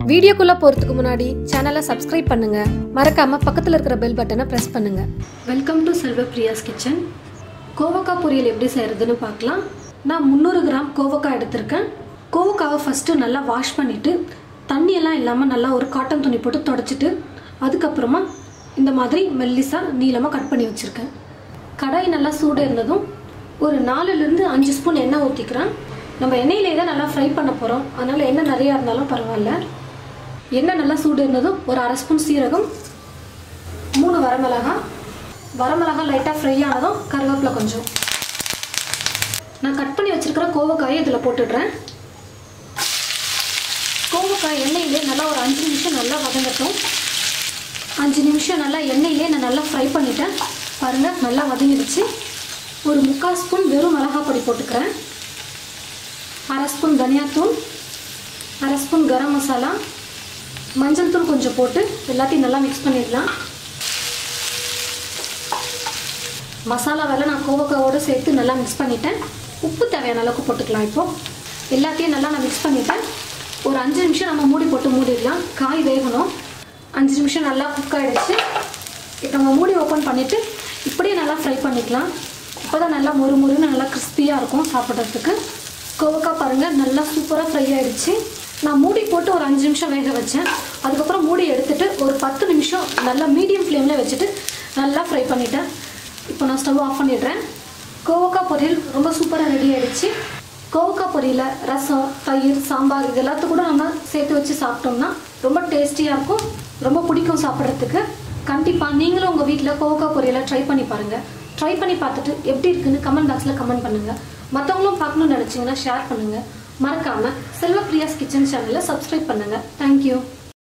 வீடியோக்குள்ள போறதுக்கு முன்னாடி சேனலை சப்ஸ்கிரைப் பண்ணுங்க. மறக்காம பக்கத்துல இருக்கிற பெல் பட்டனை பிரஸ் பண்ணுங்க. Welcome to Selvapriya's kitchen. கோவக்காய் பொரியல் எப்படி செய்யறதுன்னு பார்க்கலாம். நான் 300 கிராம் கோவக்காய் எடுத்திருக்கேன். கோவக்காவை ஃபர்ஸ்ட் நல்லா வாஷ் பண்ணிட்டு தண்ணி எல்லாம் இல்லாம நல்லா ஒரு காட்டன் துணி போட்டு தொடச்சிட்டு அதுக்கப்புறமா இந்த மாதிரி மெல்லிசா நீளமா கட் பண்ணி வச்சிருக்கேன். கடாய் நல்லா சூடு இருந்ததும் ஒரு 4 ல இருந்து 5 ஸ்பூன் எண்ணெய் ஊற்றிக்கிறேன். நம்ம எண்ணெயிலே தான் நல்லா ஃப்ரை பண்ண போகிறோம், அதனால் எண்ணெய் நிறையா இருந்தாலும் பரவாயில்ல. எண்ணெய் நல்லா சூடு இருந்ததும் ஒரு 1/2 ஸ்பூன் சீரகம், 3 வரமிளகாய் லைட்டாக ஃப்ரை ஆனதும் கருவேப்பிலை கொஞ்சம். நான் கட் பண்ணி வச்சுருக்கிற கோவக்காயை இதில் போட்டுடுறேன். கோவக்காய் எண்ணெயிலே நல்லா ஒரு 5 நிமிஷம் நல்லா வதங்கட்டும். 5 நிமிஷம் நல்லா எண்ணெயிலே நான் நல்லா ஃப்ரை பண்ணிட்டேன். பாருங்கள், நல்லா வதங்கிடுச்சு. ஒரு 3/4 ஸ்பூன் வெறும் மிளகாய் பொடி போட்டுக்கிறேன். 1/2 ஸ்பூன் தனியாத்தூள், 1/2 ஸ்பூன் கரம் மசாலா, மஞ்சள் தூள் கொஞ்சம் போட்டு எல்லாத்தையும் நல்லா மிக்ஸ் பண்ணிடலாம். மசாலாவெல்லாம் நான் கோவக்காவோடு சேர்த்து நல்லா மிக்ஸ் பண்ணிட்டேன். உப்பு தேவையான அளவுக்கு போட்டுக்கலாம். இப்போது எல்லாத்தையும் நல்லா நான் மிக்ஸ் பண்ணிட்டேன். ஒரு 5 நிமிஷம் நம்ம மூடி போட்டு மூடிடலாம். காய் வேகணும். 5 நிமிஷம் நல்லா குக் ஆகிடுச்சு. இப்போ நம்ம மூடி ஓப்பன் பண்ணிவிட்டு இப்படியே நல்லா ஃப்ரை பண்ணிக்கலாம். இப்போ தான் நல்லா முறுமுறுன்னு நல்லா கிறிஸ்பியாக இருக்கும் சாப்பிட்றதுக்கு. கோவக்காய் பாருங்கள் நல்லா சூப்பராக ஃப்ரை ஆகிடுச்சு. நான் மூடி போட்டு ஒரு 5 நிமிஷம் வேக வச்சேன். அதுக்கப்புறம் மூடி எடுத்துகிட்டு ஒரு 10 நிமிஷம் நல்லா மீடியம் ஃப்ளேமில் வச்சுட்டு நல்லா ஃப்ரை பண்ணிட்டேன். இப்போ நான் ஸ்டவ் ஆஃப் பண்ணிடுறேன். கோவக்காய் பொரியல் ரொம்ப சூப்பராக ரெடி ஆகிடுச்சு. கோவக்காய் பொரியலை ரசம், தயிர், சாம்பார் இது எல்லாத்துக்கும் கூட நம்ம சேர்த்து வச்சு சாப்பிட்டோம்னா ரொம்ப டேஸ்டியாக இருக்கும், ரொம்ப பிடிக்கும் சாப்பிட்றதுக்கு. கண்டிப்பாக நீங்களும் உங்கள் வீட்டில் கோவக்காய் பொரியலை ட்ரை பண்ணி பாருங்கள். ட்ரை பண்ணி பார்த்துட்டு எப்படி இருக்குன்னு கமெண்ட் பாக்ஸில் கமெண்ட் பண்ணுங்கள். மற்றவங்களும் பார்க்கணும்னு நினச்சிங்கன்னா ஷேர் பண்ணுங்கள். மறக்காமல் செல்வப்பிரியாஸ் கிச்சன் சேனலை சப்ஸ்கிரைப் பண்ணுங்கள். தேங்க்யூ.